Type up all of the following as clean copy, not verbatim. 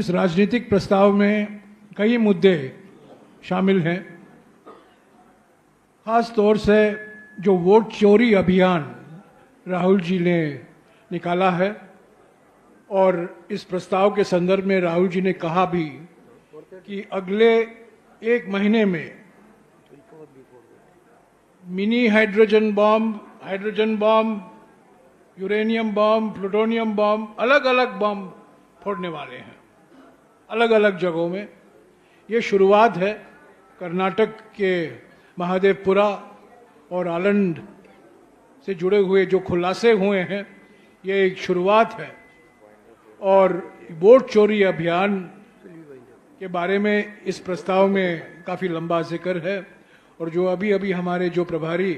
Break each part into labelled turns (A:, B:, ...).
A: इस राजनीतिक प्रस्ताव में कई मुद्दे शामिल हैं। खास तौर से जो वोट चोरी अभियान राहुल जी ने निकाला है और इस प्रस्ताव के संदर्भ में राहुल जी ने कहा भी कि अगले 1 महीने में mini hydrogen bomb, uranium bomb, plutonium bomb, अलग अलग बॉम्ब फोड़ने वाले हैं अलग अलग जगहों में। ये शुरुआत है। कर्नाटक के महादेवपुरा और आलंद से जुड़े हुए जो खुलासे हुए हैं, ये एक शुरुआत है। और वोट चोरी अभियान के बारे में इस प्रस्ताव में काफ़ी लंबा जिक्र है। और जो अभी अभी हमारे जो प्रभारी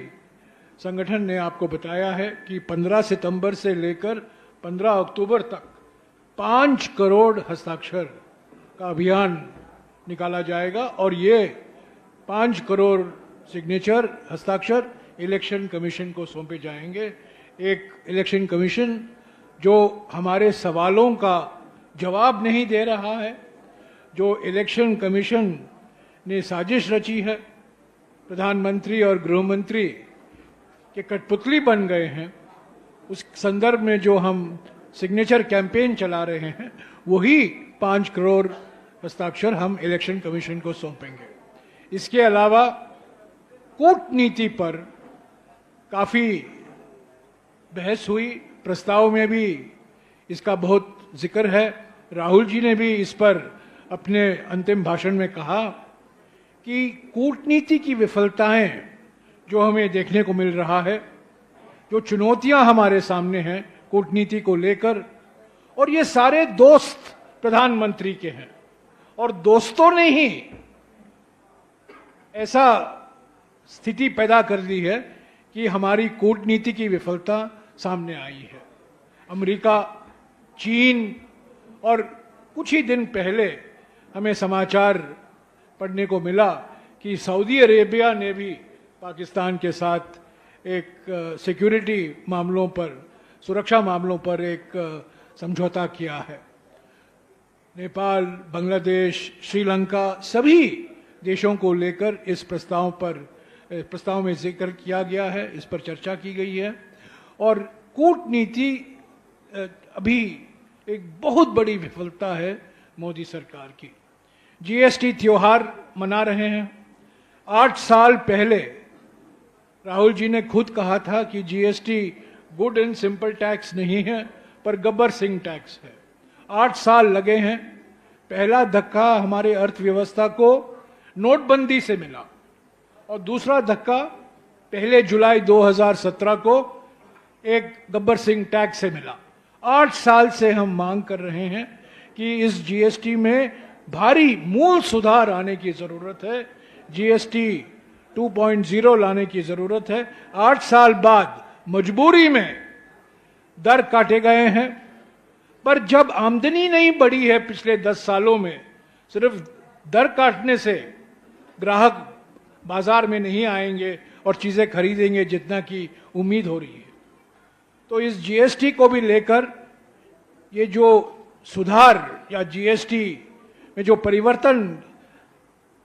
A: संगठन ने आपको बताया है कि 15 सितंबर से लेकर 15 अक्टूबर तक 5 करोड़ हस्ताक्षर का अभियान निकाला जाएगा और ये 5 करोड़ सिग्नेचर हस्ताक्षर इलेक्शन कमीशन को सौंपे जाएंगे। एक इलेक्शन कमीशन जो हमारे सवालों का जवाब नहीं दे रहा है, जो इलेक्शन कमीशन ने साजिश रची है, प्रधानमंत्री और गृह मंत्री के कठपुतली बन गए हैं, उस संदर्भ में जो हम सिग्नेचर कैंपेन चला रहे हैं, वही 5 करोड़ हस्ताक्षर हम इलेक्शन कमीशन को सौंपेंगे। इसके अलावा कूटनीति पर काफ़ी बहस हुई, प्रस्ताव में भी इसका बहुत जिक्र है। राहुल जी ने भी इस पर अपने अंतिम भाषण में कहा कि कूटनीति की विफलताएं जो हमें देखने को मिल रहा है, जो चुनौतियां हमारे सामने हैं कूटनीति को लेकर, और ये सारे दोस्त प्रधानमंत्री के हैं और दोस्तों ने ही ऐसा स्थिति पैदा कर दी है कि हमारी कूटनीति की विफलता सामने आई है। अमेरिका, चीन और कुछ ही दिन पहले हमें समाचार पढ़ने को मिला कि सऊदी अरेबिया ने भी पाकिस्तान के साथ एक सिक्योरिटी मामलों पर, सुरक्षा मामलों पर एक समझौता किया है। नेपाल, बांग्लादेश, श्रीलंका, सभी देशों को लेकर इस प्रस्ताव में जिक्र किया गया है, इस पर चर्चा की गई है। और कूटनीति अभी एक बहुत बड़ी विफलता है मोदी सरकार की। जीएसटी त्योहार मना रहे हैं। 8 साल पहले राहुल जी ने खुद कहा था कि GST good and simple tax नहीं है पर गब्बर सिंह टैक्स है। 8 साल लगे हैं। पहला धक्का हमारे अर्थव्यवस्था को नोटबंदी से मिला और दूसरा धक्का 1 जुलाई 2017 को एक गब्बर सिंह टैक्स से मिला। 8 साल से हम मांग कर रहे हैं कि इस जीएसटी में भारी मूल सुधार आने की जरूरत है। जीएसटी 2.0 लाने की जरूरत है। 8 साल बाद मजबूरी में दर काटे गए हैं, पर जब आमदनी नहीं बढ़ी है पिछले 10 सालों में, सिर्फ दर काटने से ग्राहक बाजार में नहीं आएंगे और चीजें खरीदेंगे जितना की उम्मीद हो रही है। तो इस जीएसटी को भी लेकर ये जो सुधार या जीएसटी में जो परिवर्तन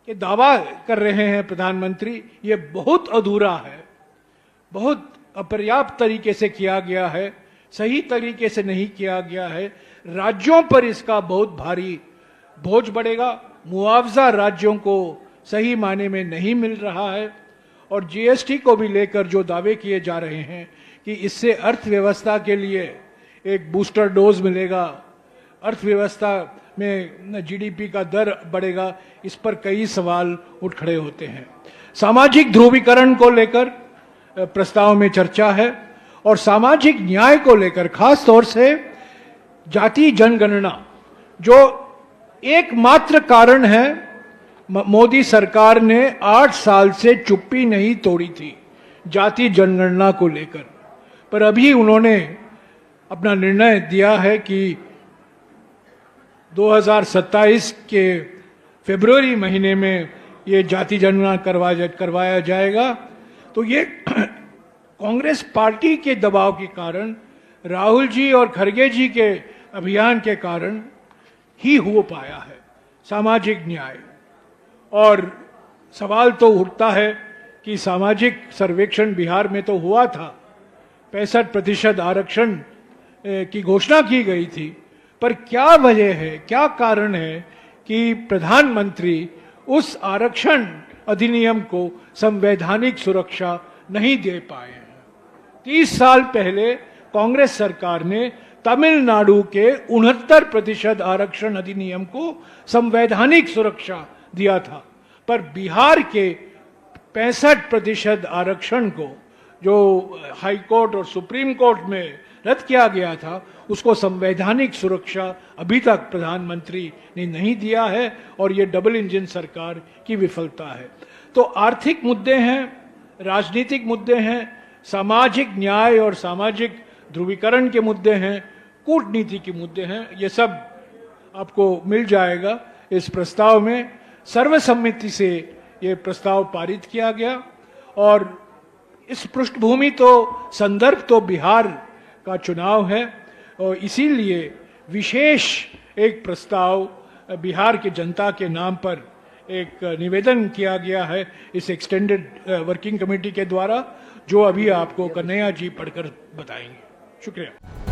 A: के दावा कर रहे हैं प्रधानमंत्री, ये बहुत अधूरा है, बहुत अपर्याप्त तरीके से किया गया है, सही तरीके से नहीं किया गया है। राज्यों पर इसका बहुत भारी बोझ बढ़ेगा। मुआवजा राज्यों को सही मायने में नहीं मिल रहा है। और जीएसटी को भी लेकर जो दावे किए जा रहे हैं कि इससे अर्थव्यवस्था के लिए एक बूस्टर डोज मिलेगा, अर्थव्यवस्था में जीडीपी का दर बढ़ेगा, इस पर कई सवाल उठ खड़े होते हैं। सामाजिक ध्रुवीकरण को लेकर प्रस्ताव में चर्चा है और सामाजिक न्याय को लेकर खास तौर से जाति जनगणना जो एकमात्र कारण है। मोदी सरकार ने 8 साल से चुप्पी नहीं तोड़ी थी जाति जनगणना को लेकर, पर अभी उन्होंने अपना निर्णय दिया है कि 2027 के फरवरी महीने में ये जाति जनगणना करवाया जाएगा। तो ये कांग्रेस पार्टी के दबाव के कारण, राहुल जी और खड़गे जी के अभियान के कारण ही हो पाया है, सामाजिक न्याय। और सवाल तो उठता है कि सामाजिक सर्वेक्षण बिहार में तो हुआ था, 65% आरक्षण की घोषणा की गई थी, पर क्या वजह है, क्या कारण है कि प्रधानमंत्री उस आरक्षण अधिनियम को संवैधानिक सुरक्षा नहीं दे पाए हैं। 30 साल पहले कांग्रेस सरकार ने तमिलनाडु के 69% आरक्षण अधिनियम को संवैधानिक सुरक्षा दिया था, पर बिहार के 65% आरक्षण को जो हाई कोर्ट और सुप्रीम कोर्ट में रद्द किया गया था, उसको संवैधानिक सुरक्षा अभी तक प्रधानमंत्री ने नहीं दिया है, और ये डबल इंजन सरकार की विफलता है। तो आर्थिक मुद्दे हैं, राजनीतिक मुद्दे हैं, सामाजिक न्याय और सामाजिक ध्रुवीकरण के मुद्दे हैं, कूटनीति के मुद्दे हैं, ये सब आपको मिल जाएगा इस प्रस्ताव में। सर्वसम्मति से ये प्रस्ताव पारित किया गया, और इस पृष्ठभूमि तो संदर्भ तो बिहार का चुनाव है, और इसीलिए विशेष एक प्रस्ताव बिहार की जनता के नाम पर एक निवेदन किया गया है इस एक्सटेंडेड वर्किंग कमेटी के द्वारा, जो अभी आपको कन्हैया जी पढ़कर बताएंगे। शुक्रिया।